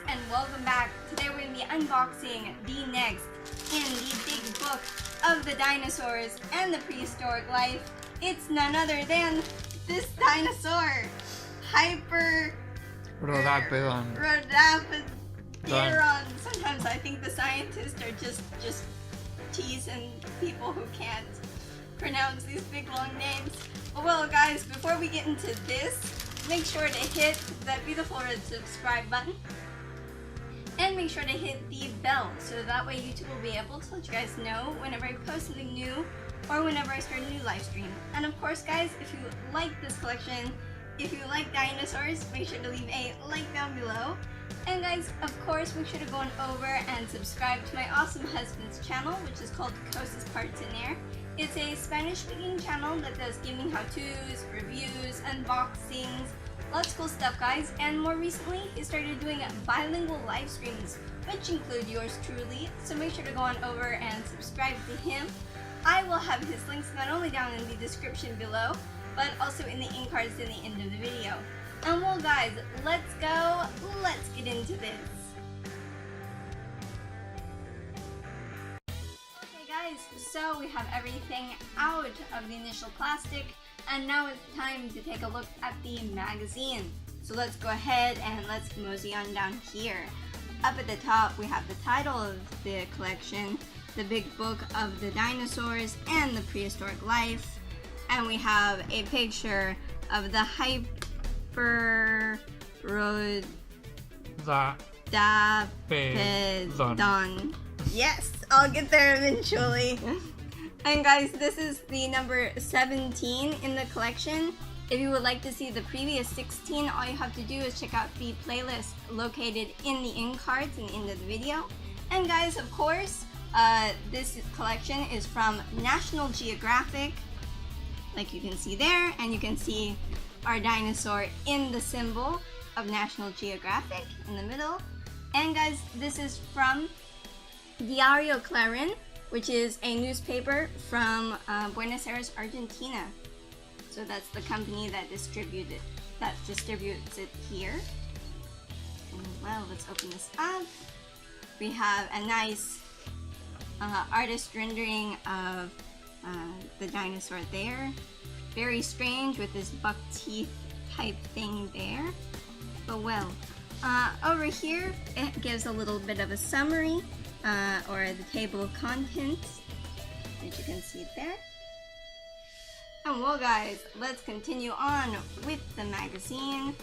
and welcome back. Today we're going to be unboxing the next in the big book of the dinosaurs and the prehistoric life. It's none other than this dinosaur, Hyperodapedon. Sometimes I think the scientists are just teasing people who can't pronounce these big long names. But well guys, before we get into this, make sure to hit that beautiful red subscribe button and make sure to hit the bell so that way YouTube will be able to let you guys know whenever I post something new or whenever I start a new live stream. And of course guys, if you like this collection, if you like dinosaurs, make sure to leave a like down below. And guys, of course, make sure to go on over and subscribe to my awesome husband's channel, which is called CosasParaTener. It's a Spanish-speaking channel that does gaming how-tos, reviews, unboxings, lots of cool stuff, guys. And more recently, he started doing bilingual live streams, which include yours truly. So make sure to go on over and subscribe to him. I will have his links not only down in the description below, but also in the end cards in the end of the video. And well guys, let's get into this. Okay guys, so we have everything out of the initial plastic, and now it's time to take a look at the magazine. So let's go ahead and let's mosey on down here. Up at the top we have the title of the collection, the big book of the dinosaurs and the prehistoric life. And we have a picture of the Hyperodapedon. Yes, I'll get there eventually. And guys, this is the number 17 in the collection. If you would like to see the previous 16, all you have to do is check out the playlist located in the end cards in the end of the video. And guys, of course, this collection is from National Geographic, like you can see there, and you can see our dinosaur in the symbol of National Geographic in the middle. And guys, this is from Diario Clarín, which is a newspaper from Buenos Aires, Argentina. So that's the company that distributes it here. And well, let's open this up. We have a nice artist rendering of the dinosaur there. Very strange with this buck teeth type thing there. But well, over here it gives a little bit of a summary or the table of contents, as you can see there. And well guys, let's continue on with the magazine.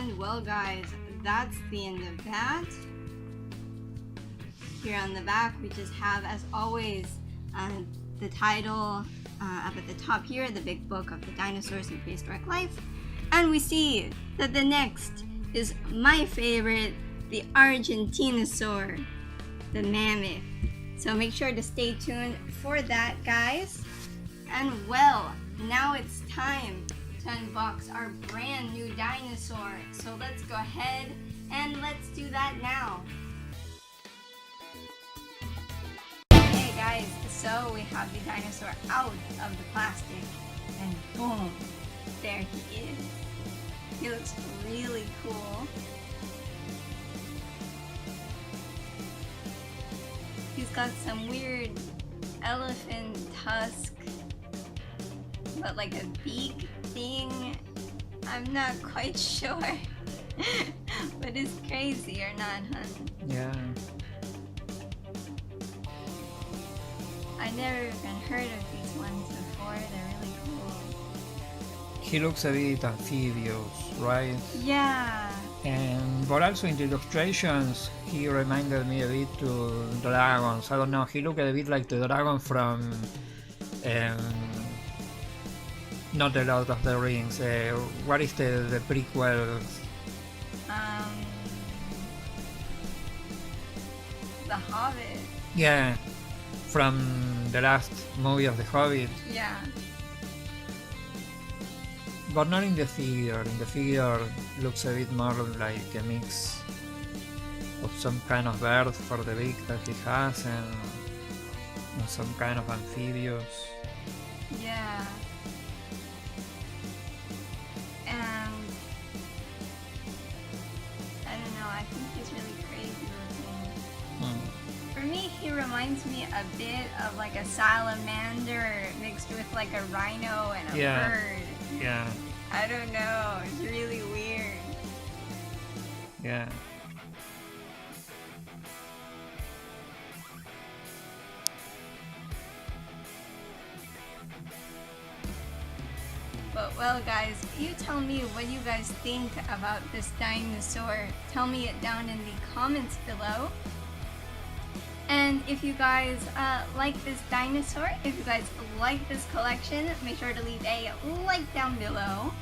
And well guys, that's the end of that. Here on the back we just have, as always, the title up at the top here, the big book of the dinosaurs in prehistoric life. And we see that the next is my favorite, the Argentinosaur, the mammoth. So make sure to stay tuned for that, guys. And well, now it's time to unbox our brand new dinosaur. So let's go ahead and let's do that now. Okay guys, so we have the dinosaur out of the plastic and boom, there he is. He looks really cool. He's got some weird elephant tusk, but like a beak thing. I'm not quite sure. But it's crazy or not, huh? Yeah. I never even heard of these ones before. They're really cool. He looks a bit amphibious, right? Yeah. But also in the illustrations, he reminded me a bit to dragons. I don't know, he looked a bit like the dragon from not the Lord of the Rings. What is the prequel? The Hobbit. Yeah, from the last movie of The Hobbit. Yeah. But not in the figure. In the figure, looks a bit more like a mix of some kind of bird for the beak that he has and some kind of amphibious. Yeah. And I don't know, I think he's really crazy looking. For me, he reminds me a bit of like a salamander mixed with like a rhino and a bird. Yeah. I don't know, it's really weird. Yeah. But well guys, you tell me what you guys think about this dinosaur. Tell me it down in the comments below. And if you guys like this dinosaur, if you guys like this collection, make sure to leave a like down below.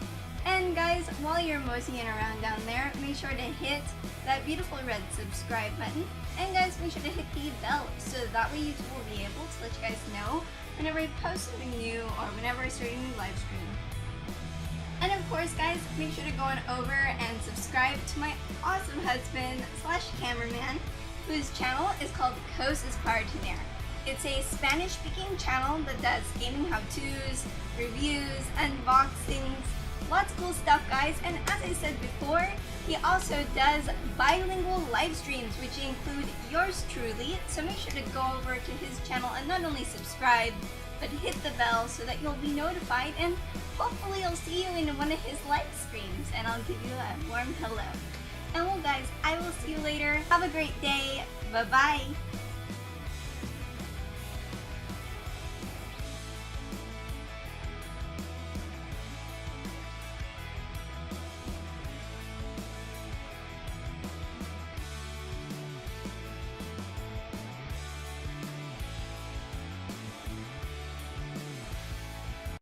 And guys, while you're moseying around down there, make sure to hit that beautiful red subscribe button. And guys, make sure to hit the bell so that way YouTube will be able to let you guys know whenever I post something new or whenever I start a new live stream. And of course guys, make sure to go on over and subscribe to my awesome husband / cameraman, whose channel is called CosasParaTener. It's a Spanish-speaking channel that does gaming how-tos, reviews, unboxings, lots of cool stuff guys. And as I said before, he also does bilingual live streams which include yours truly. So make sure to go over to his channel and not only subscribe, but hit the bell so that you'll be notified, and hopefully I'll see you in one of his live streams and I'll give you a warm hello. And well guys, I will see you later. Have a great day. Bye bye.